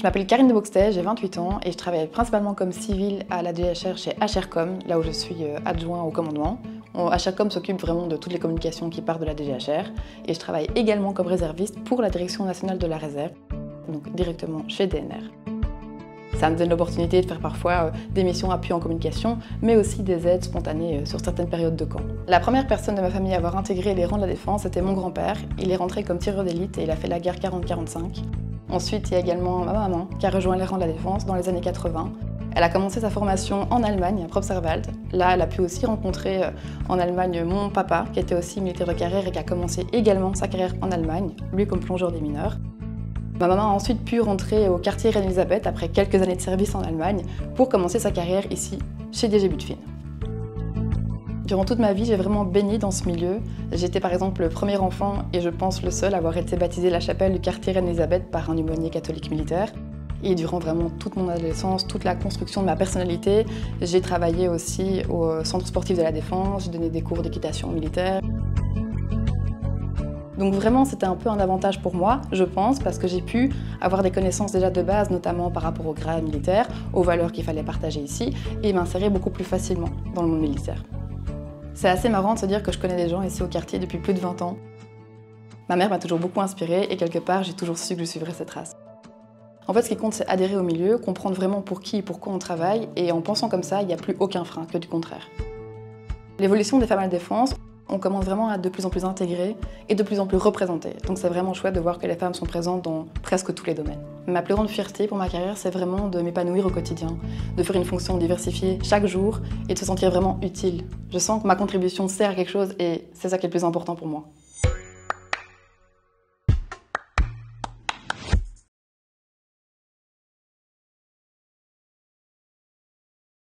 m'appelle Karine de Boxtel, j'ai 28 ans et je travaille principalement comme civile à la DHR chez HRCOM, là où je suis adjoint au commandement. HRCOM s'occupe vraiment de toutes les communications qui partent de la DGHR et je travaille également comme réserviste pour la Direction nationale de la réserve, donc directement chez DNR. Ça me donne l'opportunité de faire parfois des missions appui en communication, mais aussi des aides spontanées sur certaines périodes de camp. La première personne de ma famille à avoir intégré les rangs de la défense, c'était mon grand-père. Il est rentré comme tireur d'élite et il a fait la guerre 40-45. Ensuite, il y a également ma maman qui a rejoint les rangs de la défense dans les années 80. Elle a commencé sa formation en Allemagne, à Probsterwald. Là, elle a pu aussi rencontrer en Allemagne mon papa, qui était aussi militaire de carrière et qui a commencé également sa carrière en Allemagne, lui comme plongeur des mineurs. Ma maman a ensuite pu rentrer au quartier Reine-Elisabeth après quelques années de service en Allemagne pour commencer sa carrière ici, chez DG Butfin. Durant toute ma vie, j'ai vraiment baigné dans ce milieu. J'étais par exemple le premier enfant et je pense le seul à avoir été baptisé la chapelle du quartier Reine-Elisabeth par un aumônier catholique militaire. Et durant vraiment toute mon adolescence, toute la construction de ma personnalité, j'ai travaillé aussi au centre sportif de la Défense, j'ai donné des cours d'équitation militaire. Donc vraiment, c'était un peu un avantage pour moi, je pense, parce que j'ai pu avoir des connaissances déjà de base, notamment par rapport au grade militaire, aux valeurs qu'il fallait partager ici, et m'insérer beaucoup plus facilement dans le monde militaire. C'est assez marrant de se dire que je connais des gens ici au quartier depuis plus de 20 ans. Ma mère m'a toujours beaucoup inspirée, et quelque part, j'ai toujours su que je suivrais cette trace. En fait, ce qui compte, c'est adhérer au milieu, comprendre vraiment pour qui et pourquoi on travaille, et en pensant comme ça, il n'y a plus aucun frein, que du contraire. L'évolution des femmes à la défense, on commence vraiment à être de plus en plus intégrées et de plus en plus représentées. Donc c'est vraiment chouette de voir que les femmes sont présentes dans presque tous les domaines. Ma plus grande fierté pour ma carrière, c'est vraiment de m'épanouir au quotidien, de faire une fonction diversifiée chaque jour et de se sentir vraiment utile. Je sens que ma contribution sert à quelque chose et c'est ça qui est le plus important pour moi.